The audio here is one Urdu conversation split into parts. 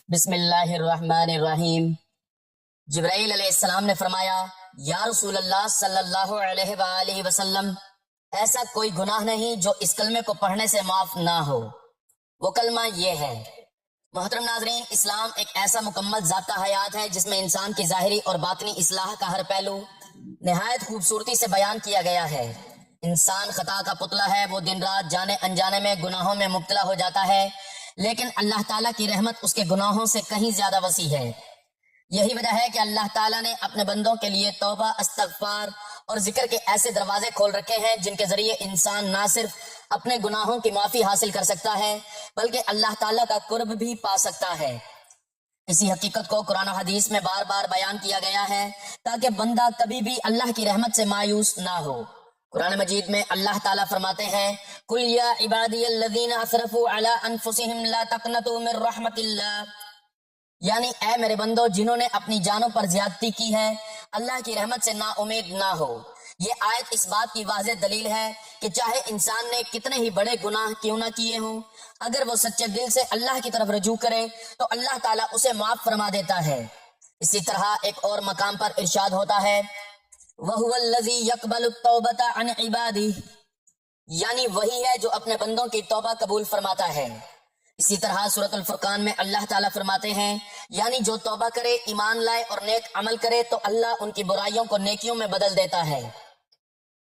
بسم اللہ الرحمن الرحیم۔ جبرائیل علیہ السلام نے فرمایا، یا رسول اللہ صلی اللہ علیہ وآلہ وسلم، ایسا کوئی گناہ نہیں جو اس کلمے کو پڑھنے سے معاف نہ ہو۔ وہ کلمہ یہ ہے۔ محترم ناظرین، اسلام ایک ایسا مکمل ضابطہ حیات ہے جس میں انسان کی ظاہری اور باطنی اصلاح کا ہر پہلو نہایت خوبصورتی سے بیان کیا گیا ہے۔ انسان خطا کا پتلا ہے، وہ دن رات جانے انجانے میں گناہوں میں مبتلا ہو جاتا ہے، لیکن اللہ تعالیٰ کی رحمت اس کے گناہوں سے کہیں زیادہ وسیع ہے۔ یہی وجہ ہے کہ اللہ تعالیٰ نے اپنے بندوں کے لیے توبہ، استغفار اور ذکر کے ایسے دروازے کھول رکھے ہیں جن کے ذریعے انسان نہ صرف اپنے گناہوں کی معافی حاصل کر سکتا ہے بلکہ اللہ تعالیٰ کا قرب بھی پا سکتا ہے۔ اسی حقیقت کو قرآن و حدیث میں بار بار بیان کیا گیا ہے تاکہ بندہ کبھی بھی اللہ کی رحمت سے مایوس نہ ہو۔ قرآن مجید میں اللہ تعالیٰ فرماتے ہیں، قُلْ يَا عِبَادِيَ الَّذِينَ أَسْرَفُوا عَلَىٰ أَنفُسِهِمْ لَا تَقْنَطُوا مِن رَحْمَةِ اللَّهِ، یعنی اے میرے بندو، جنہوں نے اپنی جانوں پر زیادتی کی ہے، اللہ کی رحمت سے نا امید نہ ہو۔ یہ آیت اس بات کی واضح دلیل ہے کہ چاہے انسان نے کتنے ہی بڑے گناہ کیوں نہ کیے ہوں، اگر وہ سچے دل سے اللہ کی طرف رجوع کرے تو اللہ تعالیٰ اسے معاف فرما دیتا ہے۔ اسی طرح ایک اور مقام پر ارشاد ہوتا ہے، وَهُوَ الَّذِي يَقْبَلُ التَّوْبَةَ عَنْ عِبَادِهِ، یعنی وہی ہے جو اپنے بندوں کی توبہ قبول فرماتا ہے۔ اسی طرح سورۃ الفرقان میں اللہ تعالیٰ فرماتے ہیں، یعنی جو توبہ کرے، ایمان لائے اور نیک عمل کرے تو اللہ ان کی برائیوں کو نیکیوں میں بدل دیتا ہے۔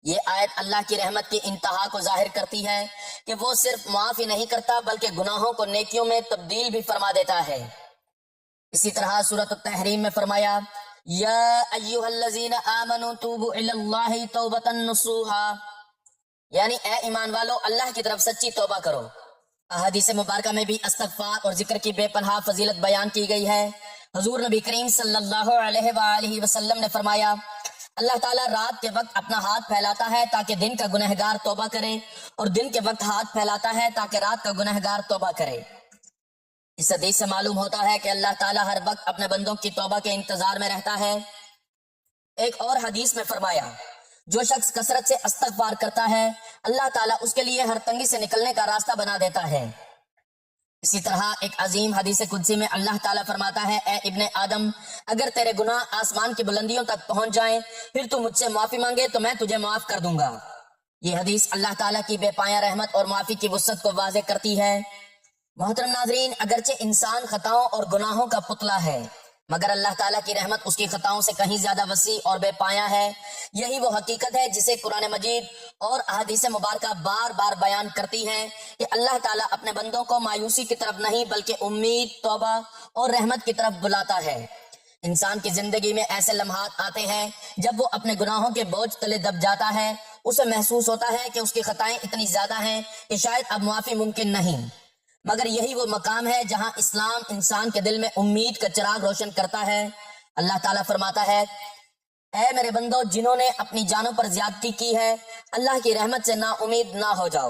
یہ آیت اللہ کی رحمت کی انتہا کو ظاہر کرتی ہے کہ وہ صرف معاف ہی نہیں کرتا بلکہ گناہوں کو نیکیوں میں تبدیل بھی فرما دیتا ہے۔ اسی طرح سورۃ التحریم میں فرمایا، یا ایھا الذین آمنوا توبوا الی اللہ توبۃ نصوحا، یعنی اے ایمان والو، اللہ کی طرف سچی توبہ کرو۔ احادیث مبارکہ میں بھی استغفار اور ذکر کی بے پناہ فضیلت بیان کی گئی ہے۔ حضور نبی کریم صلی اللہ علیہ وآلہ وسلم نے فرمایا، اللہ تعالیٰ رات کے وقت اپنا ہاتھ پھیلاتا ہے تاکہ دن کا گنہگار توبہ کرے، اور دن کے وقت ہاتھ پھیلاتا ہے تاکہ رات کا گنہگار توبہ کرے۔ اس حدیث سے معلوم ہوتا ہے کہ اللہ تعالیٰ ہر وقت اپنے بندوں کی توبہ کے انتظار میں رہتا ہے۔ ایک اور حدیث میں فرمایا، جو شخص کثرت سے استغفار کرتا ہے، اللہ تعالیٰ اس کے لیے ہر تنگی سے نکلنے کا راستہ بنا دیتا ہے۔ اسی طرح ایک عظیم حدیث قدسی میں اللہ تعالیٰ فرماتا ہے، اے ابن آدم، اگر تیرے گناہ آسمان کی بلندیوں تک پہنچ جائیں پھر تو مجھ سے معافی مانگے تو میں تجھے معاف کر دوں گا۔ یہ حدیث اللہ تعالیٰ کی بے پایہ رحمت اور معافی کی وسعت کو واضح کرتی ہے۔ محترم ناظرین، اگرچہ انسان خطاؤں اور گناہوں کا پتلا ہے مگر اللہ تعالیٰ کی رحمت اس کی خطاؤں سے کہیں زیادہ وسیع اور بے پایہ ہے۔ یہی وہ حقیقت ہے جسے قرآن مجید اور احادیث مبارکہ بار بار بیان کرتی ہیں کہ اللہ تعالیٰ اپنے بندوں کو مایوسی کی طرف نہیں بلکہ امید، توبہ اور رحمت کی طرف بلاتا ہے۔ انسان کی زندگی میں ایسے لمحات آتے ہیں جب وہ اپنے گناہوں کے بوجھ تلے دب جاتا ہے، اسے محسوس ہوتا ہے کہ اس کی خطائیں اتنی زیادہ ہیں کہ شاید اب معافی ممکن نہیں، مگر یہی وہ مقام ہے جہاں اسلام انسان کے دل میں امید کا چراغ روشن کرتا ہے۔ اللہ تعالیٰ فرماتا ہے، اے میرے بندو، جنہوں نے اپنی جانوں پر زیادتی کی ہے، اللہ کی رحمت سے نا امید نہ ہو جاؤ،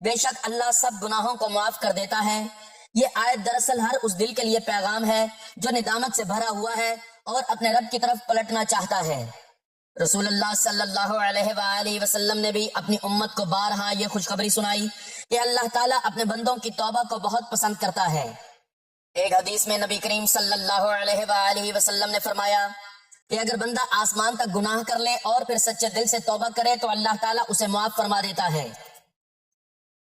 بے شک اللہ سب گناہوں کو معاف کر دیتا ہے۔ یہ آیت دراصل ہر اس دل کے لیے پیغام ہے جو ندامت سے بھرا ہوا ہے اور اپنے رب کی طرف پلٹنا چاہتا ہے۔ رسول اللہ صلی اللہ علیہ وآلہ وسلم نے بھی اپنی امت کو بارہا یہ خوشخبری سنائی کہ اللہ تعالیٰ اپنے بندوں کی توبہ کو بہت پسند کرتا ہے۔ ایک حدیث میں نبی کریم صلی اللہ علیہ وآلہ وسلم نے فرمایا کہ اگر بندہ آسمان تک گناہ کر لے اور پھر سچے دل سے توبہ کرے تو اللہ تعالیٰ اسے معاف فرما دیتا ہے۔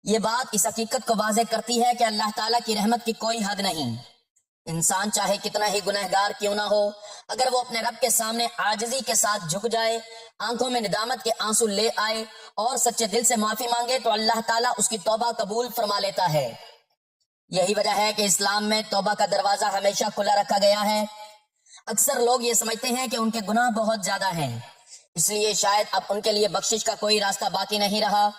یہ بات اس حقیقت کو واضح کرتی ہے کہ اللہ تعالیٰ کی رحمت کی کوئی حد نہیں۔ انسان چاہے کتنا ہی گنہگار کیوں نہ ہو، اگر وہ اپنے رب کے سامنے عاجزی کے ساتھ جھک جائے، آنکھوں میں ندامت کے آنسو لے آئے اور سچے دل سے معافی مانگے تو اللہ تعالیٰ اس کی توبہ قبول فرما لیتا ہے۔ یہی وجہ ہے کہ اسلام میں توبہ کا دروازہ ہمیشہ کھلا رکھا گیا ہے۔ اکثر لوگ یہ سمجھتے ہیں کہ ان کے گناہ بہت زیادہ ہیں، اس لیے شاید اب ان کے لیے بخشش کا کوئی راستہ باقی نہیں رہا،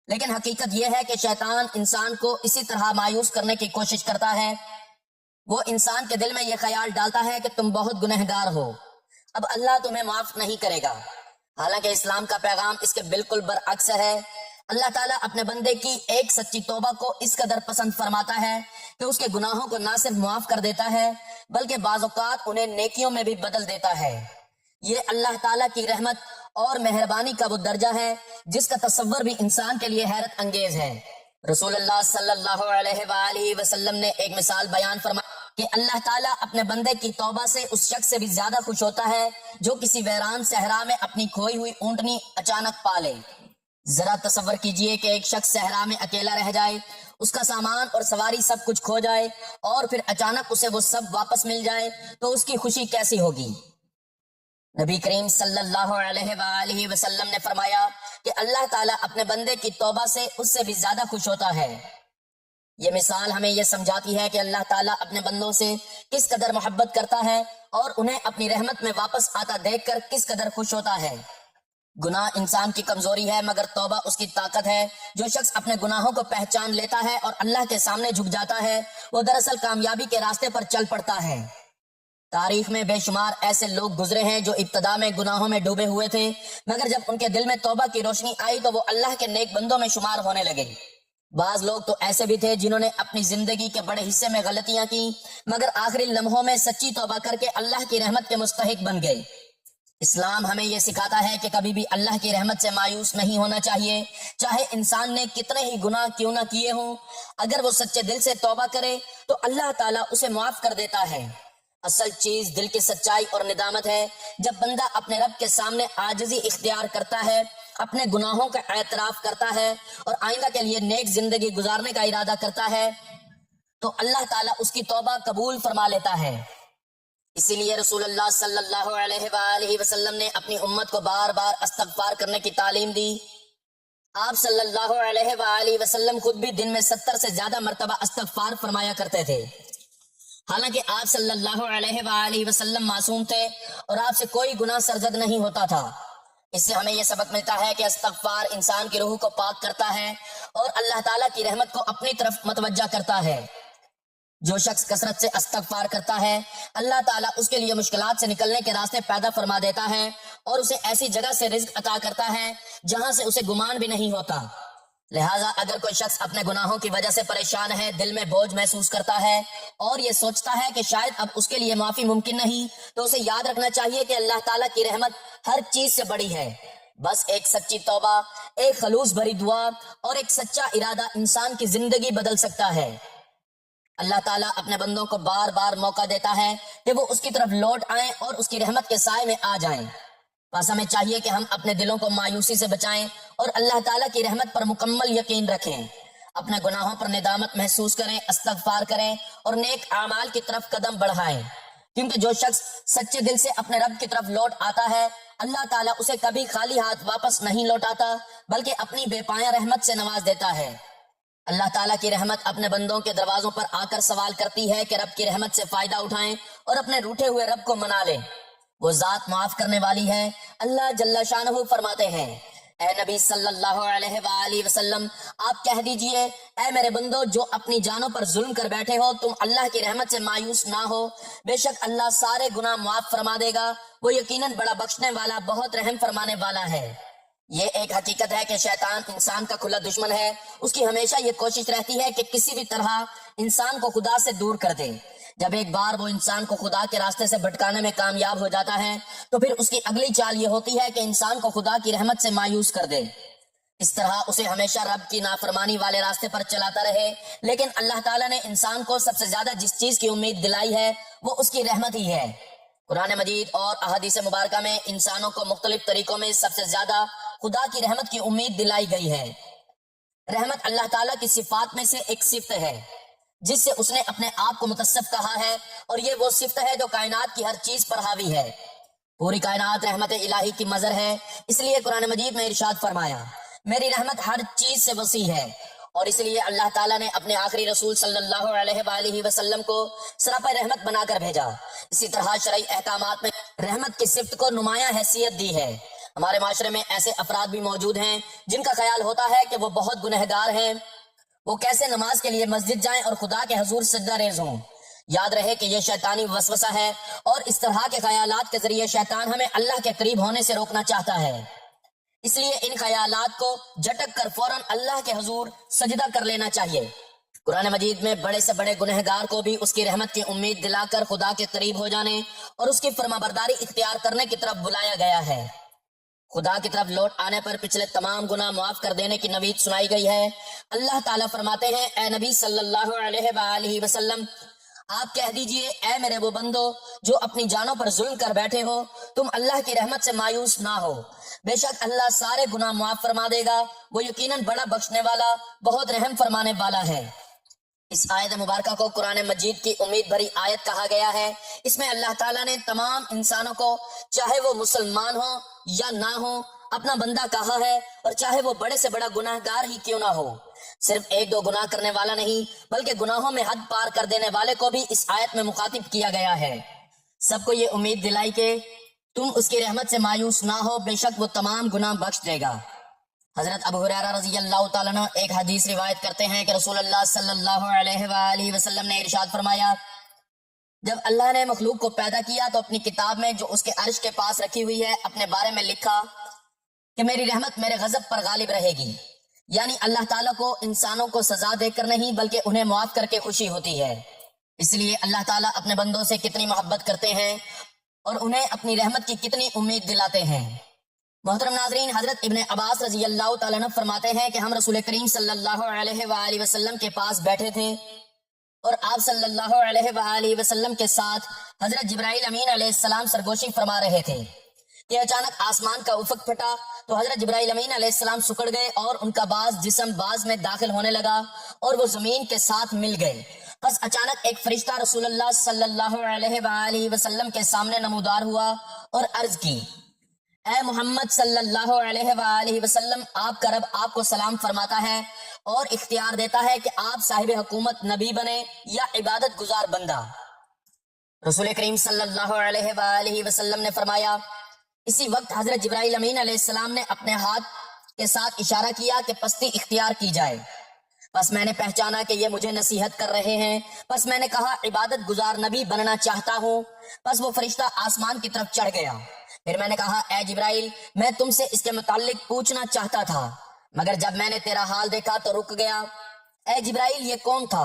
لیکن حقیقت یہ ہے کہ شیطان انسان کو اسی طرح مایوس کرنے کی کوشش کرتا ہے۔ وہ انسان کے دل میں یہ خیال ڈالتا ہے کہ تم بہت گنہگار ہو، اب اللہ تمہیں معاف نہیں کرے گا، حالانکہ اسلام کا پیغام اس کے بالکل برعکس ہے۔ اللہ تعالیٰ اپنے بندے کی ایک سچی توبہ کو اس قدر پسند فرماتا ہے کہ اس کے گناہوں کو نہ صرف معاف کر دیتا ہے بلکہ بعض اوقات انہیں نیکیوں میں بھی بدل دیتا ہے۔ یہ اللہ تعالیٰ کی رحمت اور مہربانی کا وہ درجہ ہے جس کا تصور بھی انسان کے لیے حیرت انگیز ہے۔ رسول اللہ صلی اللہ علیہ وآلہ وسلم نے ایک مثال بیان فرمائی، کہ اللہ تعالیٰ اپنے بندے کی توبہ سے اس شخص سے بھی زیادہ خوش ہوتا ہے جو کسی ویران صحرا میں اپنی کھوئی ہوئی اونٹنی اچانک پا لے۔ ذرا تصور کیجئے کہ ایک شخص صحرا میں اکیلا رہ جائے، اس کا سامان اور سواری سب کچھ کھو جائے اور پھر اچانک اسے وہ سب واپس مل جائے تو اس کی خوشی کیسی ہوگی؟ نبی کریم صلی اللہ علیہ وآلہ وسلم نے فرمایا کہ اللہ تعالیٰ اپنے بندے کی توبہ سے اس سے بھی زیادہ خوش ہوتا ہے۔ یہ مثال ہمیں یہ سمجھاتی ہے کہ اللہ تعالیٰ اپنے بندوں سے کس قدر محبت کرتا ہے اور انہیں اپنی رحمت میں واپس آتا دیکھ کر کس قدر خوش ہوتا ہے۔ گناہ انسان کی کمزوری ہے مگر توبہ اس کی طاقت ہے۔ جو شخص اپنے گناہوں کو پہچان لیتا ہے اور اللہ کے سامنے جھک جاتا ہے وہ دراصل کامیابی کے راستے پر چل پڑتا ہے۔ تاریخ میں بے شمار ایسے لوگ گزرے ہیں جو ابتدا میں گناہوں میں ڈوبے ہوئے تھے مگر جب ان کے دل میں توبہ کی روشنی آئی تو وہ اللہ کے نیک بندوں میں شمار ہونے لگے۔ بعض لوگ تو ایسے بھی تھے جنہوں نے اپنی زندگی کے بڑے حصے میں غلطیاں کی مگر آخری لمحوں میں سچی توبہ کر کے اللہ کی رحمت کے مستحق بن گئے۔ اسلام ہمیں یہ سکھاتا ہے کہ کبھی بھی اللہ کی رحمت سے مایوس نہیں ہونا چاہیے، چاہے انسان نے کتنے ہی گناہ کیوں نہ کیے ہوں۔ اگر وہ سچے دل سے توبہ کرے تو اللہ تعالیٰ اسے معاف کر دیتا ہے۔ اصل چیز دل کی سچائی اور ندامت ہے۔ جب بندہ اپنے رب کے سامنے عاجزی اختیار کرتا ہے، اپنے گناہوں کا اعتراف کرتا ہے اور آئندہ کے لیے نیک زندگی گزارنے کا ارادہ کرتا ہے تو اللہ تعالیٰ اس کی توبہ قبول فرما لیتا ہے۔ اسی لیے رسول اللہ صلی اللہ علیہ وآلہ وسلم نے اپنی امت کو بار بار استغفار کرنے کی تعلیم دی۔ آپ صلی اللہ علیہ وآلہ وسلم خود بھی دن میں 70 سے زیادہ مرتبہ استغفار فرمایا کرتے تھے۔ حالانکہ آپ صلی اللہ علیہ وآلہ وسلم معصوم تھے اور آپ سے کوئی گناہ سرزد نہیں ہوتا تھا۔ اس سے ہمیں یہ سبق ملتا ہے کہ استغفار انسان کی روح کو پاک کرتا ہے اور اللہ تعالیٰ کی رحمت کو اپنی طرف متوجہ کرتا ہے۔ جو شخص کثرت سے استغفار کرتا ہے اللہ تعالیٰ اس کے لیے مشکلات سے نکلنے کے راستے پیدا فرما دیتا ہے اور اسے ایسی جگہ سے رزق عطا کرتا ہے جہاں سے اسے گمان بھی نہیں ہوتا۔ لہٰذا اگر کوئی شخص اپنے گناہوں کی وجہ سے پریشان ہے، دل میں بوجھ محسوس کرتا ہے اور یہ سوچتا ہے کہ شاید اب اس کے لیے معافی ممکن نہیں، تو اسے یاد رکھنا چاہیے کہ اللہ تعالیٰ کی رحمت ہر چیز سے بڑی ہے۔ بس ایک سچی توبہ، ایک خلوص بھری دعا اور ایک سچا ارادہ انسان کی زندگی بدل سکتا ہے۔ اللہ تعالیٰ اپنے بندوں کو بار بار موقع دیتا ہے کہ وہ اس کی طرف لوٹ آئیں اور اس کی رحمت کے سائے میں آ جائیں۔ بس ہمیں چاہیے کہ ہم اپنے دلوں کو مایوسی سے بچائیں اور اللہ تعالیٰ کی رحمت پر مکمل یقین رکھیں، اپنے گناہوں پر ندامت محسوس کریں، استغفار کریں اور نیک اعمال کی طرف قدم بڑھائیں، کیونکہ جو شخص سچے دل سے اپنے رب کی طرف لوٹ آتا ہے اللہ تعالیٰ اسے کبھی خالی ہاتھ واپس نہیں لوٹاتا بلکہ اپنی بے پایہ رحمت سے نواز دیتا ہے۔ اللہ تعالیٰ کی رحمت اپنے بندوں کے دروازوں پر آ کر سوال کرتی ہے کہ رب کی رحمت سے فائدہ اٹھائیں اور اپنے روٹھے ہوئے رب کو منا لیں۔ وہ ذات معاف کرنے والی ہے۔ اللہ جل شانہ فرماتے ہیں، اے نبی صلی اللہ علیہ وآلہ وسلم آپ کہہ دیجئے، اے میرے بندو جو اپنی جانوں پر ظلم کر بیٹھے ہو، تم اللہ کی رحمت سے مایوس نہ ہو، بے شک اللہ سارے گناہ معاف فرما دے گا، وہ یقیناً بڑا بخشنے والا، بہت رحم فرمانے والا ہے۔ یہ ایک حقیقت ہے کہ شیطان انسان کا کھلا دشمن ہے۔ اس کی ہمیشہ یہ کوشش رہتی ہے کہ کسی بھی طرح انسان کو خدا سے دور کر دے۔ جب ایک بار وہ انسان کو خدا کے راستے سے بھٹکانے میں کامیاب ہو جاتا ہے تو پھر اس کی اگلی چال یہ ہوتی ہے کہ انسان کو خدا کی رحمت سے مایوس کر دے، اس طرح اسے ہمیشہ رب کی نافرمانی والے راستے پر چلاتا رہے۔ لیکن اللہ تعالیٰ نے انسان کو سب سے زیادہ جس چیز کی امید دلائی ہے وہ اس کی رحمت ہی ہے۔ قرآن مجید اور احادیث مبارکہ میں انسانوں کو مختلف طریقوں میں سب سے زیادہ خدا کی رحمت کی امید دلائی گئی ہے۔ رحمت اللہ تعالیٰ کی صفات میں سے ایک صفت ہے جس سے اس نے اپنے آپ کو متصف کہا ہے، اور یہ وہ صفت ہے جو کائنات کی ہر چیز پر حاوی ہے۔ پوری کائنات رحمت الہی کی مظہر ہے، اس لیے قرآن مجید میں ارشاد فرمایا، میری رحمت ہر چیز سے وسیع ہے۔ اور اس لیے اللہ تعالیٰ نے اپنے آخری رسول صلی اللہ علیہ وآلہ وسلم کو سراپا رحمت بنا کر بھیجا۔ اسی طرح شرعی احکامات میں رحمت کی صفت کو نمایاں حیثیت دی ہے۔ ہمارے معاشرے میں ایسے افراد بھی موجود ہیں جن کا خیال ہوتا ہے کہ وہ بہت گنہگار ہیں، وہ کیسے نماز کے لیے مسجد جائیں اور خدا کے حضور سجدہ ریز ہوں۔ یاد رہے کہ یہ شیطانی وسوسہ ہے، اور اس طرح کے خیالات کے ذریعے شیطان ہمیں اللہ کے قریب ہونے سے روکنا چاہتا ہے۔ اس لیے ان خیالات کو جھٹک کر فوراً اللہ کے حضور سجدہ کر لینا چاہیے۔ قرآن مجید میں بڑے سے بڑے گنہگار کو بھی اس کی رحمت کی امید دلا کر خدا کے قریب ہو جانے اور اس کی فرمانبرداری اختیار کرنے کی طرف بلایا گیا ہے۔ خدا کی طرف لوٹ آنے پر پچھلے تمام گناہ معاف کر دینے کی نوید سنائی گئی ہے۔ اللہ تعالیٰ فرماتے ہیں، اے نبی صلی اللہ علیہ وآلہ وسلم آپ کہہ دیجئے اے میرے وہ بندو جو اپنی جانوں پر ظلم کر بیٹھے ہو، تم اللہ کی رحمت سے مایوس نہ ہو، بے شک اللہ سارے گناہ معاف فرما دے گا، وہ یقیناً بڑا بخشنے والا بہت رحم فرمانے والا ہے۔ اس آیت مبارکہ کو قرآن مجید کی امید بھری آیت کہا گیا ہے۔ اس میں اللہ تعالیٰ نے تمام انسانوں کو، چاہے وہ مسلمان ہو یا نہ ہو، اپنا بندہ کہا ہے، اور چاہے وہ بڑے سے بڑا گناہ گار ہی کیوں نہ ہو۔ صرف ایک دو گناہ کرنے والا نہیں بلکہ گناہوں میں حد پار کر دینے والے کو بھی اس آیت میں مخاطب کیا گیا ہے۔ سب کو یہ امید دلائی کہ تم اس کی رحمت سے مایوس نہ ہو، بے شک وہ تمام گناہ بخش دے گا۔ حضرت ابو ہریرہ رضی اللہ تعالیٰ عنہ ایک حدیث روایت کرتے ہیں کہ رسول اللہ صلی اللہ علیہ وآلہ وسلم نے ارشاد فرمایا، جب اللہ نے مخلوق کو پیدا کیا تو اپنی کتاب میں جو اس کے عرش کے پاس رکھی ہوئی ہے اپنے بارے میں لکھا کہ میری رحمت میرے غضب پر غالب رہے گی، یعنی اللہ تعالیٰ کو انسانوں کو سزا دے کر نہیں بلکہ انہیں معاف کر کے خوشی ہوتی ہے۔ اس لیے اللہ تعالیٰ اپنے بندوں سے کتنی محبت کرتے ہیں اور انہیں اپنی رحمت کی کتنی امید دلاتے ہیں۔ محترم ناظرین، حضرت ابن عباس رضی اللہ تعالیٰ عنہ فرماتے ہیں کہ ہم رسول کریم صلی اللہ علیہ وآلہ وسلم کے پاس بیٹھے تھے اور آپ صلی اللہ علیہ وآلہ وسلم کے ساتھ حضرت جبرائیل امین علیہ السلام سرگوشی فرما رہے تھے کہ اچانک آسمان کا افق پھٹا تو حضرت جبرائیل امین علیہ السلام سکڑ گئے اور ان کا بعض جسم بعض میں داخل ہونے لگا اور وہ زمین کے ساتھ مل گئے۔ بس اچانک ایک فرشتہ رسول اللہ صلی اللہ علیہ وآلہ وسلم کے سامنے نمودار ہوا اور عرض کی، اے محمد صلی اللہ علیہ وآلہ وسلم، آپ کا رب آپ کو سلام فرماتا ہے اور اختیار دیتا ہے کہ آپ صاحب حکومت نبی بنے یا عبادت گزار بندہ۔ رسول کریم صلی اللہ علیہ وآلہ وسلم نے فرمایا، اسی وقت حضرت جبرائیل امین علیہ السلام نے اپنے ہاتھ کے ساتھ اشارہ کیا کہ پستی اختیار کی جائے۔ بس میں نے پہچانا کہ یہ مجھے نصیحت کر رہے ہیں، بس میں نے کہا عبادت گزار نبی بننا چاہتا ہوں۔ بس وہ فرشتہ آسمان کی طرف چڑھ گیا۔ پھر میں نے کہا، اے جبرائیل، میں تم سے اس کے متعلق پوچھنا چاہتا تھا، مگر جب میں نے تیرا حال دیکھا تو رک گیا۔ اے جبرائیل، یہ کون تھا؟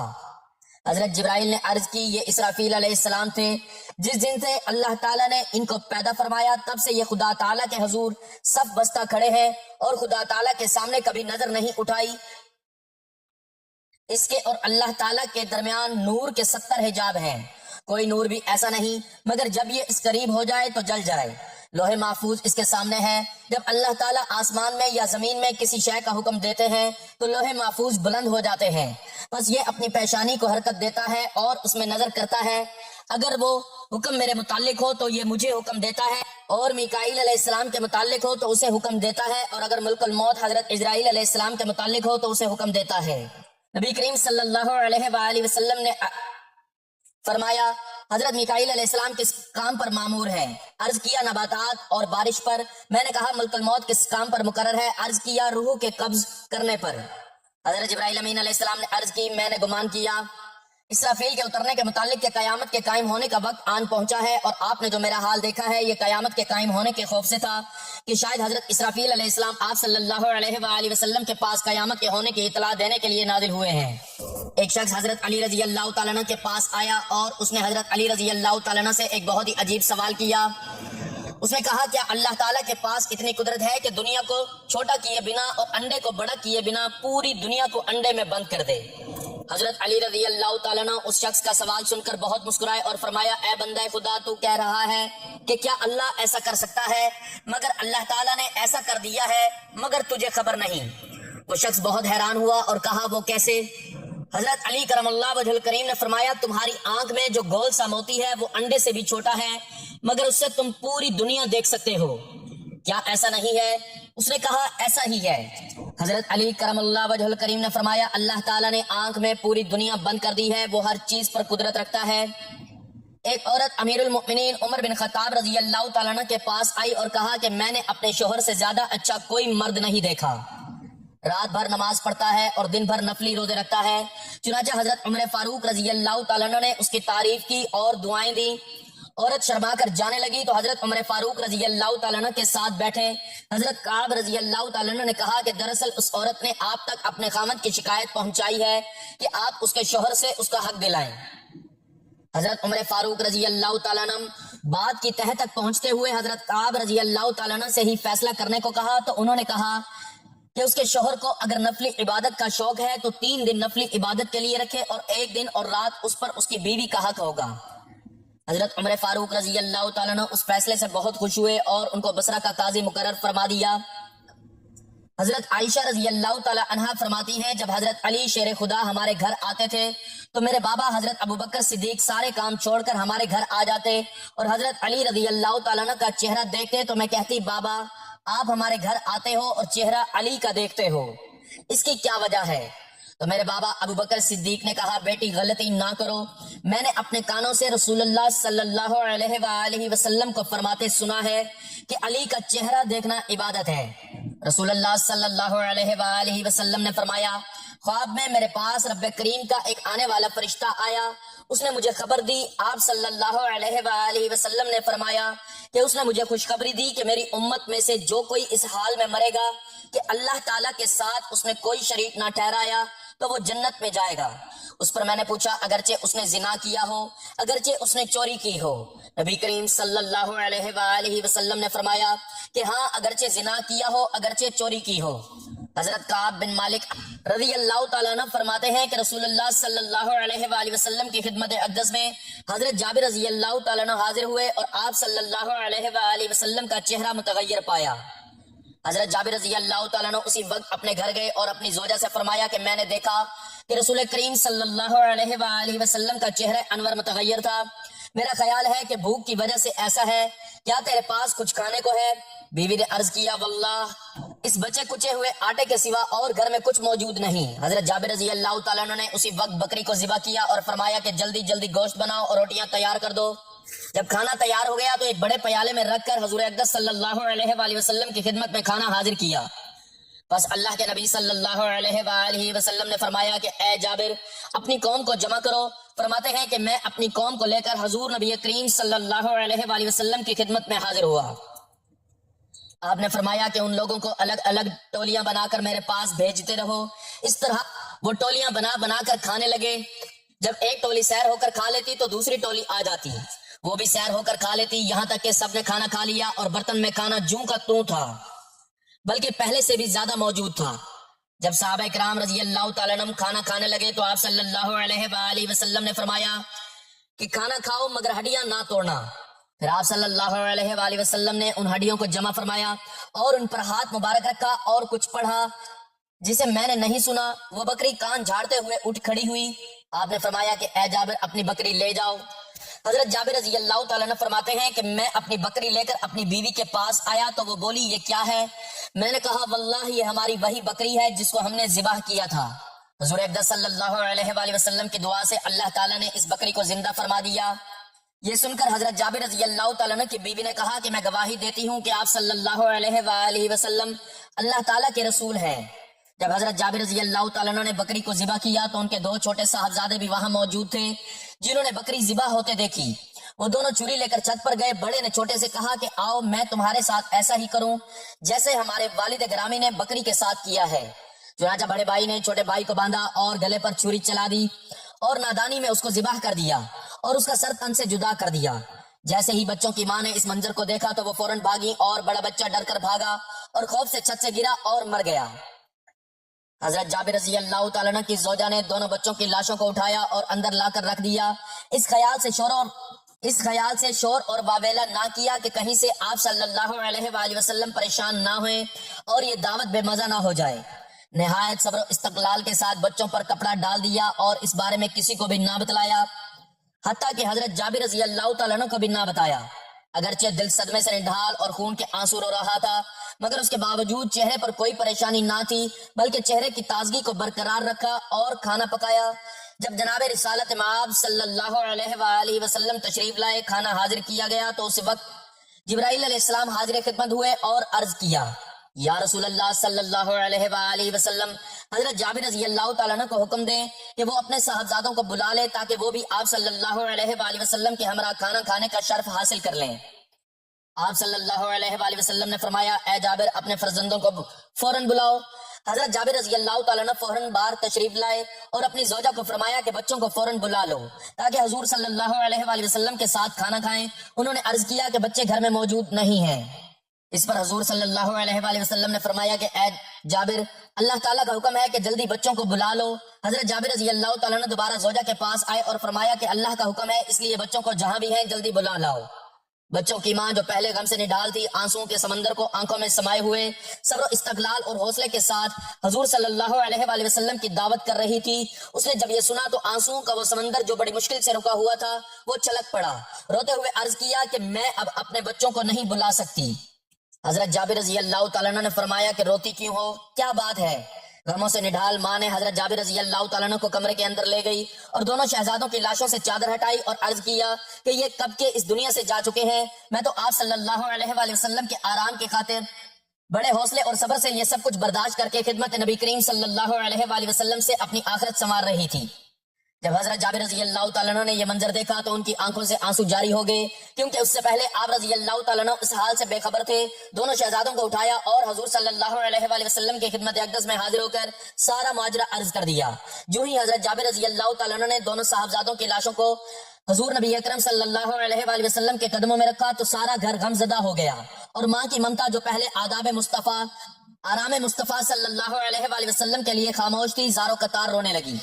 حضرت جبرائیل نے عرض کی، یہ اسرافیل علیہ السلام تھے۔ جس دن سے اللہ تعالیٰ نے ان کو پیدا فرمایا تب سے یہ خدا تعالیٰ کے حضور صف بستہ کھڑے ہیں اور خدا تعالیٰ کے سامنے کبھی نظر نہیں اٹھائی۔ اس کے اور اللہ تعالیٰ کے درمیان نور کے 70 حجاب ہیں، کوئی نور بھی ایسا نہیں مگر جب یہ اس قریب ہو جائے تو جل جائے۔ لوح محفوظ اس کے سامنے ہے۔ جب اللہ تعالیٰ آسمان میں یا زمین میں کسی شے کا حکم دیتے ہیں تو لوح محفوظ بلند ہو جاتے ہیں، بس یہ اپنی پیشانی کو حرکت دیتا ہے اور اس میں نظر کرتا ہے، اگر وہ حکم میرے متعلق ہو تو یہ مجھے حکم دیتا ہے، اور میکائیل علیہ السلام کے متعلق ہو تو اسے حکم دیتا ہے، اور اگر ملک الموت حضرت اسرائیل علیہ السلام کے متعلق ہو تو اسے حکم دیتا ہے۔ نبی کریم صلی اللہ علیہ وآلہ وسلم نے فرمایا، حضرت میکائیل علیہ السلام کس کام پر مامور ہے؟ عرض کیا نباتات اور بارش پر۔ میں نے کہا ملک الموت کس کام پر مقرر ہے؟ عرض کیا روح کے قبض کرنے پر۔ حضرت جبرائیل امین علیہ السلام نے عرض کی، میں نے گمان کیا اسرافیل کے اترنے کے متعلق کہ قیامت کے قائم ہونے کا وقت آن پہنچا ہے، اور آپ نے جو میرا حال دیکھا ہے یہ قیامت کے قائم ہونے کے خوف سے تھا کہ شاید حضرت اسرافیل علیہ السلام آپ صلی اللہ علیہ وآلہ وسلم کے پاس قیامت کے ہونے کی اطلاع دینے کے لیے نازل ہوئے ہیں۔ ایک شخص حضرت علی رضی اللہ تعالیٰ عنہ کے پاس آیا اور اس نے حضرت علی رضی اللہ تعالیٰ عنہ سے ایک بہت ہی عجیب سوال کیا۔ اس نے کہا، کیا اللہ تعالیٰ کے پاس اتنی قدرت ہے کہ دنیا کو چھوٹا کیے بنا اور انڈے کو بڑا کیے بنا پوری دنیا کو انڈے میں بند کر دے؟ حضرت علی رضی اللہ تعالیٰ عنہ اس شخص کا سوال سن کر بہت مسکرائے اور فرمایا، اے بندہ خدا، تو کہہ رہا ہے کہ کیا اللہ ایسا کر سکتا ہے؟ مگر اللہ تعالیٰ نے ایسا کر دیا ہے، مگر تجھے خبر نہیں۔ وہ شخص بہت حیران ہوا اور کہا، وہ کیسے؟ حضرت علی کرم اللہ وجہ الکریم نے فرمایا، تمہاری آنکھ میں جو گول سا موتی ہے وہ انڈے سے بھی چھوٹا ہے، مگر اس سے تم پوری دنیا دیکھ سکتے ہو، کیا ایسا نہیں ہے؟ اس نے کہا، ایسا ہی ہے۔ حضرت علی کرم اللہ وجہ الکریم نے فرمایا، اللہ تعالیٰ نے آنکھ میں پوری دنیا بند کر دی ہے، وہ ہر چیز پر قدرت رکھتا ہے۔ ایک عورت امیر المؤمنین عمر بن خطاب رضی اللہ تعالیٰ عنہ کے پاس آئی اور کہا کہ میں نے اپنے شوہر سے زیادہ اچھا کوئی مرد نہیں دیکھا، رات بھر نماز پڑھتا ہے اور دن بھر نفلی روزے رکھتا ہے۔ چنانچہ حضرت عمر فاروق رضی اللہ تعالیٰ عنہ نے اس کی تعریف کی اور دعائیں دی۔ عورت شرما کر جانے لگی تو حضرت عمر فاروق رضی اللہ تعالیٰ عنہ کے ساتھ بیٹھے۔ حضرت کعب رضی اللہ تعالیٰ عنہ نے کہا کہ دراصل اس عورت نے آپ تک اپنے خاوند کی شکایت پہنچائی ہے کہ آپ اس کے شوہر سے اس کا حق دلائیں۔ حضرت عمر فاروق رضی اللہ تعالیٰ عنہ بات کی تہہ تک پہنچتے ہوئے حضرت کعب رضی اللہ تعالیٰ عنہ سے ہی فیصلہ کرنے کو کہا، تو انہوں نے کہا کہ اس کے شوہر کو اگر نفلی عبادت کا شوق ہے تو 3 دن نفلی عبادت کے لیے رکھے اور 1 دن اور رات اس پر اس کی بیوی کا حق ہوگا۔ حضرت عمر فاروق رضی اللہ تعالیٰ عنہ اس فیصلے سے بہت خوش ہوئے اور ان کو بصرہ کا قاضی مقرر فرما دیا۔ حضرت عائشہ رضی اللہ تعالیٰ عنہا فرماتی ہیں جب حضرت علی شیر خدا ہمارے گھر آتے تھے تو میرے بابا حضرت ابوبکر صدیق سارے کام چھوڑ کر ہمارے گھر آ جاتے اور حضرت علی رضی اللہ تعالیٰ عنہ کا چہرہ دیکھتے تو میں کہتی بابا آپ ہمارے گھر آتے ہو اور چہرہ علی کا دیکھتے ہو، اس کی کیا وجہ ہے؟ تو میرے بابا ابوبکر صدیق نے کہا بیٹی غلطی نہ کرو، میں نے اپنے کانوں سے رسول اللہ صلی اللہ علیہ وآلہ وسلم کو فرماتے سنا ہے کہ علی کا چہرہ دیکھنا عبادت ہے۔ رسول اللہ صلی اللہ علیہ وآلہ وسلم نے فرمایا خواب میں میرے پاس رب کریم کا ایک آنے والا فرشتہ آیا، اس نے مجھے خبر دی، آپ صلی اللہ علیہ وآلہ وسلم نے فرمایا کہ اس نے مجھے خوشخبری دی کہ میری امت میں سے جو کوئی اس حال میں مرے گا کہ اللہ تعالیٰ کے ساتھ اس نے کوئی شریک نہ ٹھہرایا تو وہ جنت میں جائے گا۔ اس پر میں نے پوچھا اگرچہ اس نے زنا کیا ہو، اگرچہ اس نے چوری کی ہو؟ نبی کریم صلی اللہ علیہ وآلہ وسلم نے فرمایا کہ ہاں اگرچہ زنا کیا ہو، اگرچہ چوری کی ہو۔ حضرت کعب بن مالک رضی اللہ تعالیٰ عنہ فرماتے ہیں کہ رسول اللہ صلی اللہ علیہ وآلہ وسلم کی خدمت اقدس میں حضرت جابر رضی اللہ تعالیٰ عنہ حاضر ہوئے اور آپ صلی اللہ علیہ وآلہ وسلم کا چہرہ متغیر پایا۔ حضرت جابر رضی اللہ تعالیٰ عنہ اسی وقت اپنے گھر گئے اور اپنی زوجہ سے فرمایا کہ میں نے دیکھا کہ رسول کریم صلی اللہ علیہ وآلہ وسلم کا چہرہ انور متغیر تھا، میرا خیال ہے کہ بھوک کی وجہ سے ایسا ہے، کیا تیرے پاس کچھ کھانے کو ہے؟ بیوی نے عرض کیا واللہ اس بچے کچے ہوئے آٹے کے سوا اور گھر میں کچھ موجود نہیں۔ حضرت جابر رضی اللہ تعالیٰ عنہ نے اسی وقت بکری کو ذبح کیا اور فرمایا کہ جلدی جلدی گوشت بناؤ اور روٹیاں تیار کر دو۔ جب کھانا تیار ہو گیا تو ایک بڑے پیالے میں رکھ کر حضور اقدس صلی اللہ علیہ وآلہ وسلم کی خدمت میں کھانا حاضر کیا۔ بس اللہ کے نبی صلی اللہ علیہ وآلہ وسلم نے فرمایا کہ اے جابر اپنی قوم کو جمع کرو۔ فرماتے ہیں کہ میں اپنی قوم کو لے کر حضور نبی کریم صلی اللہ علیہ وآلہ وسلم کی خدمت میں حاضر ہوا۔ آپ نے فرمایا کہ ان لوگوں کو الگ الگ ٹولیاں بنا کر میرے پاس بھیجتے رہو۔ اس طرح وہ ٹولیاں بنا بنا کر کھانے لگے۔ جب ایک ٹولی سیر ہو کر کھا لیتی تو دوسری ٹولی آ جاتی، وہ بھی سیر ہو کر کھا لیتی، یہاں تک کہ سب نے کھانا کھا لیا اور برتن میں کھانا جوں کا توں تھا، بلکہ پہلے سے بھی زیادہ موجود تھا۔ جب صحابہ کرام رضی اللہ تعالیٰ عنہ کھانا کھانے لگے تو آپ صلی اللہ علیہ وآلہ وسلم نے فرمایا کہ کھانا کھاؤ مگر ہڈیاں نہ توڑنا۔ پھر آپ صلی اللہ علیہ وآلہ وسلم نے ان ہڈیوں کو جمع فرمایا اور ان پر ہاتھ مبارک رکھا اور کچھ پڑھا جسے میں نے نہیں سنا۔ وہ بکری کان جھاڑتے ہوئے اٹھ کھڑی ہوئی۔ آپ نے فرمایا کہ اے جابر اپنی بکری لے جاؤ۔ حضرت جابر رضی اللہ تعالیٰ عنہ فرماتے ہیں کہ میں اپنی بکری لے کر اپنی بیوی کے پاس آیا تو وہ بولی یہ کیا ہے؟ میں نے کہا واللہ یہ ہماری وہی بکری ہے جس کو ہم نے ذبح کیا تھا۔ حضور اقدس صلی اللہ علیہ وآلہ وسلم کی دعا سے اللہ تعالیٰ نے اس بکری کو زندہ فرما دیا۔ یہ سن کر حضرت جابر رضی اللہ تعالیٰ عنہ کی بیوی نے کہا کہ میں گواہی دیتی ہوں کہ آپ صلی اللہ علیہ وآلہ وسلم اللہ تعالیٰ کے رسول ہیں۔ جب حضرت جابر رضی اللہ تعالیٰ عنہ نے بکری کو ذبح کیا تو ان کے 2 چھوٹے صاحبزادے بھی وہاں موجود تھے جنہوں نے بکری ذبح ہوتے دیکھی۔ وہ دونوں چھری لے کر چھت پر گئے۔ بڑے نے چھوٹے سے کہا کہ آؤ میں تمہارے ساتھ ایسا ہی کروں جیسے ہمارے والد گرامی نے بکری کے ساتھ کیا ہے۔ چنانچہ بڑے بھائی نے چھوٹے بھائی کو باندھا اور گلے پر چھری چلا دی اور نادانی میں اس کو ذبح کر دیا اور اس کا سر تن سے جدا کر دیا۔ جیسے ہی بچوں کی ماں نے اس منظر کو دیکھا تو وہ فوراً بھاگی اور بڑا بچہ ڈر کر بھاگا اور خوف سے چھت سے گرا اور مر گیا۔ حضرت جابر رضی اللہ تعالیٰ عنہ کی زوجہ نے دونوں بچوں کی لاشوں کو اٹھایا اور اندر لا کر رکھ دیا، اس خیال سے شور اور واویلا نہ کیا کہ کہیں سے آپ صلی اللہ علیہ وآلہ وسلم پریشان نہ ہوئے اور یہ دعوت بے مزہ نہ ہو جائے۔ نہایت صبر و استقلال کے ساتھ بچوں پر کپڑا ڈال دیا اور اس بارے میں کسی کو بھی نہ بتلایا، حتیٰ کہ حضرت جابر رضی اللہ تعالیٰ عنہ کو بھی نہ بتایا۔ اگرچہ دل صدمے سے نڈھال اور خون کے آنسو رو رہا تھا مگر اس کے باوجود چہرے پر کوئی پریشانی نہ تھی، بلکہ چہرے کی تازگی کو برقرار رکھا اور کھانا پکایا۔ جب جناب رسالت مآب صلی اللہ علیہ وآلہ وسلم تشریف لائے، کھانا حاضر کیا گیا تو اس وقت جبرائیل علیہ السلام حاضر خدمت ہوئے اور عرض کیا یا رسول اللہ صلی اللہ علیہ وآلہ وسلم حضرت جابر رضی اللہ تعالیٰ عنہ کو حکم دیں کہ وہ اپنے صاحبزادوں کو بلا لے تاکہ وہ بھی آپ صلی اللہ علیہ وآلہ وسلم کے ہمراہ کھانا کھانے کا شرف حاصل کر لیں۔ آپ صلی اللہ علیہ وآلہ وسلم نے فرمایا اے جابر اپنے فرزندوں کو فوراً بلاؤ۔ حضرت جابر رضی اللہ تعالیٰ عنہ فوراً بار تشریف لائے اور اپنی زوجہ کو فرمایا کہ بچوں کو فوراً بلا لو تاکہ حضور صلی اللہ علیہ وآلہ وسلم کے ساتھ کھانا کھائیں۔ انہوں نے عرض کیا کہ بچے گھر میں موجود نہیں ہیں۔ اس پر حضور صلی اللہ علیہ وآلہ وسلم نے فرمایا کہ اے جابر، اللہ تعالیٰ کا حکم ہے کہ جلدی بچوں کو بلا لو۔ حضرت جابر رضی اللہ تعالیٰ نے دوبارہ زوجہ کے پاس آئے اور فرمایا کہ اللہ کا حکم ہے، اس لیے بچوں کو جہاں بھی ہیں جلدی بلا لاؤ۔ بچوں کی ماں جو پہلے غم سے نڈال تھی، آنسوؤں کے سمندر کو آنکھوں میں سمائے ہوئے صبر و استقلال اور حوصلے کے ساتھ حضور صلی اللہ علیہ وآلہ وسلم کی دعوت کر رہی تھی۔ اس نے جب یہ سنا تو آنسوؤں کا وہ سمندر جو بڑی مشکل سے رکا ہوا تھا وہ چھلک پڑا، روتے ہوئے عرض کیا کہ میں اب اپنے بچوں کو نہیں بلا سکتی۔ حضرت جابر رضی اللہ تعالیٰ عنہ نے فرمایا کہ روتی کیوں ہو، کیا بات ہے؟ غموں سے نڈھال ماں نے حضرت جابر رضی اللہ تعالیٰ عنہ کو کمرے کے اندر لے گئی اور دونوں شہزادوں کی لاشوں سے چادر ہٹائی اور عرض کیا کہ یہ کب کے اس دنیا سے جا چکے ہیں، میں تو آپ صلی اللہ علیہ وآلہ وسلم کے آرام کی خاطر بڑے حوصلے اور صبر سے یہ سب کچھ برداشت کر کے خدمت نبی کریم صلی اللہ علیہ وآلہ وسلم سے اپنی آخرت سنوار رہی تھی۔ جب حضرت جابر رضی اللہ تعالیٰ عنہ نے یہ منظر دیکھا تو ان کی آنکھوں سے آنسو جاری ہو گئے، کیونکہ اس سے پہلے آپ رضی اللہ تعالیٰ عنہ اس حال سے بے خبر تھے۔ دونوں شہزادوں کو اٹھایا اور حضور صلی اللہ علیہ وآلہ وسلم کی خدمت اقدس میں حاضر ہو کر سارا ماجرا عرض کر دیا۔ جو ہی حضرت جابر رضی اللہ تعالیٰ عنہ نے دونوں صاحبزادوں کی لاشوں کو حضور نبی اکرم صلی اللہ علیہ وآلہ وسلم کے قدموں میں رکھا تو سارا گھر غم زدہ ہو گیا، اور ماں کی ممتا جو پہلے آداب مصطفیٰ آرام مصطفیٰ صلی اللہ علیہ وآلہ وسلم کے لیے خاموش تھی، زاروں قطار رونے لگی۔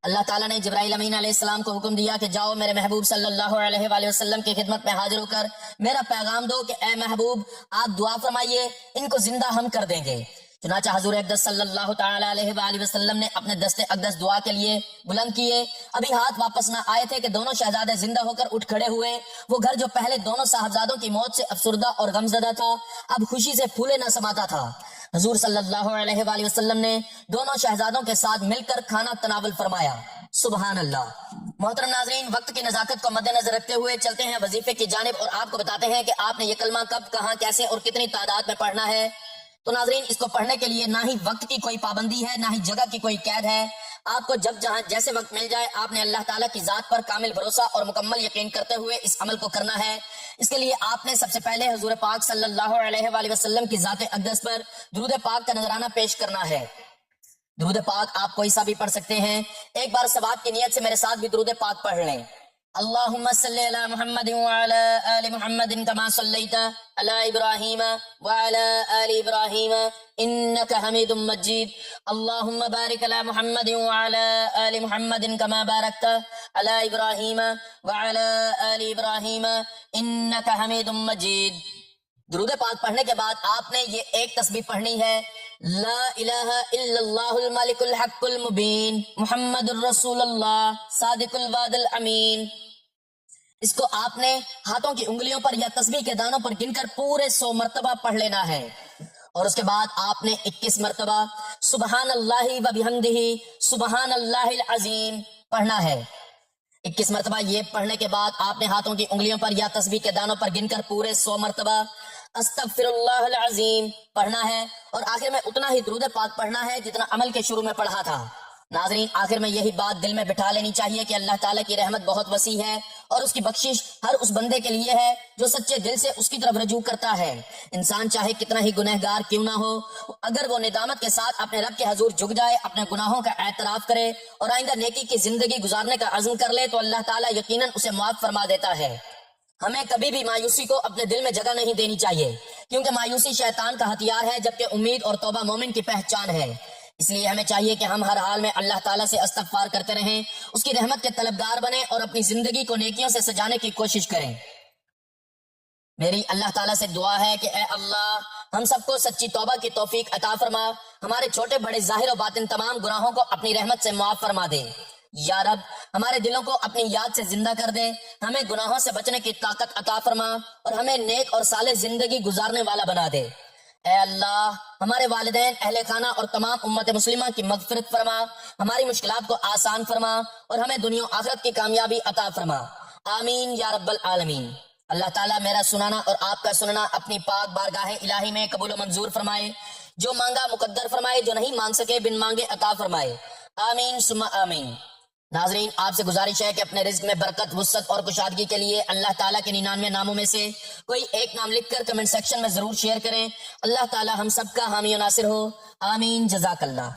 اللہ تعالیٰ نے جبرائیل امین علیہ السلام کو حکم دیا کہ جاؤ میرے محبوب صلی اللہ علیہ وآلہ وسلم کی خدمت میں حاضر ہو کر میرا پیغام دو کہ اے محبوب آپ دعا فرمائیے، ان کو زندہ ہم کر دیں گے۔ چنانچہ حضور اقدس صلی اللہ تعالیٰ علیہ وآلہ وسلم نے اپنے دست اقدس دعا کے لیے بلند کیے، ابھی ہاتھ واپس نہ آئے تھے کہ دونوں شہزادے زندہ ہو کر اٹھ کھڑے ہوئے۔ وہ گھر جو پہلے دونوں صاحبزادوں کی موت سے افسردہ اور غمزدہ تھا، اب خوشی سے پھولے نہ سماتا تھا۔ حضور صلی اللہ علیہ وآلہ وسلم نے دونوں شہزادوں کے ساتھ مل کر کھانا تناول فرمایا۔ سبحان اللہ۔ محترم ناظرین، وقت کی نزاکت کو مد نظر رکھتے ہوئے چلتے ہیں وظیفے کی جانب اور آپ کو بتاتے ہیں کہ آپ نے یہ کلمہ کب، کہاں، کیسے اور کتنی تعداد میں پڑھنا ہے۔ تو ناظرین، اس کو پڑھنے کے لیے نہ ہی وقت کی کوئی پابندی ہے، نہ ہی جگہ کی کوئی قید ہے۔ آپ کو جب جہاں جیسے وقت مل جائے آپ نے اللہ تعالیٰ کی ذات پر کامل بھروسہ اور مکمل یقین کرتے ہوئے اس عمل کو کرنا ہے۔ اس کے لیے آپ نے سب سے پہلے حضور پاک صلی اللہ علیہ وآلہ وسلم کی ذات اقدس پر درود پاک کا نذرانہ پیش کرنا ہے۔ درود پاک آپ کوئی سا بھی پڑھ سکتے ہیں۔ ایک بار ثواب کی نیت سے میرے ساتھ بھی درود پاک پڑھ لیں۔ اللہم صلی علی محمد وعلی آل محمد کما صلیت علی ابراہیم وعلی آل ابراہیم انک حمید مجید۔ اللہم بارک علی محمد وعلی آل محمد کما بارکت علی ابراہیم وعلی آل ابراہیم انک حمید مجید۔ درود پاک پڑھنے کے بعد آپ نے یہ ایک تسبیح پڑھنی ہے، لا الہ الا اللہ الملک الحق المبین محمد الرسول اللہ صادق الوعد الامین۔ اس کو آپ نے ہاتھوں کی انگلیوں پر یا تسبیح کے دانوں پر گن کر پورے 100 مرتبہ پڑھ لینا ہے، اور اس کے بعد آپ نے 21 مرتبہ سبحان اللہ و بحمدہ سبحان اللہ العظیم پڑھنا ہے۔ 21 مرتبہ یہ پڑھنے کے بعد آپ نے ہاتھوں کی انگلیوں پر یا تسبیح کے دانوں پر گن کر پورے 100 مرتبہ استغفر اللہ العظیم پڑھنا ہے، اور آخر میں اتنا ہی درود پاک پڑھنا ہے جتنا عمل کے شروع میں پڑھا تھا۔ ناظرین، آخر میں یہی بات دل میں بٹھا لینی چاہیے کہ اللہ تعالیٰ کی رحمت بہت وسیع ہے اور اس کی بخشش ہر اس بندے کے لیے ہے جو سچے دل سے اس کی طرف رجوع کرتا ہے۔ انسان چاہے کتنا ہی گنہگار کیوں نہ ہو، اگر وہ ندامت کے ساتھ اپنے رب کے حضور جھک جائے، اپنے گناہوں کا اعتراف کرے اور آئندہ نیکی کی زندگی گزارنے کا عزم کر لے تو اللہ تعالیٰ یقیناً اسے معاف فرما دیتا ہے۔ ہمیں کبھی بھی مایوسی کو اپنے دل میں جگہ نہیں دینی چاہیے، کیونکہ مایوسی شیطان کا ہتھیار ہے جبکہ امید اور توبہ مومن کی پہچان ہے۔ اس لیے ہمیں چاہیے کہ ہم ہر حال میں اللہ تعالیٰ سے استغفار کرتے رہیں، اس کی رحمت کے طلبگار بنیں اور اپنی زندگی کو نیکیوں سے سجانے کی کوشش کریں۔ میری اللہ تعالیٰ سے دعا ہے کہ اے اللہ ہم سب کو سچی توبہ کی توفیق عطا فرما، ہمارے چھوٹے بڑے ظاہر و باطن تمام گناہوں کو اپنی رحمت سے معاف فرما دے۔ یا رب ہمارے دلوں کو اپنی یاد سے زندہ کر دے، ہمیں گناہوں سے بچنے کی طاقت عطا فرما اور ہمیں نیک اور صالح زندگی گزارنے والا بنا دے۔ اے اللہ ہمارے والدین، اہل خانہ اور تمام امت مسلمہ کی مغفرت فرما، ہماری مشکلات کو آسان فرما اور ہمیں دنیا و آخرت کی کامیابی عطا فرما، آمین یا رب العالمین۔ اللہ تعالیٰ میرا سنانا اور آپ کا سننا اپنی پاک بارگاہ الہی میں قبول و منظور فرمائے، جو مانگا مقدر فرمائے، جو نہیں مانگ سکے بن مانگے عطا فرمائے، آمین ثم آمین۔ ناظرین، آپ سے گزارش ہے کہ اپنے رزق میں برکت، وسعت اور کشادگی کے لیے اللہ تعالیٰ کے 99 ناموں میں سے کوئی ایک نام لکھ کر کمنٹ سیکشن میں ضرور شیئر کریں۔ اللہ تعالیٰ ہم سب کا حامی و ناصر ہو، آمین، جزاک اللہ۔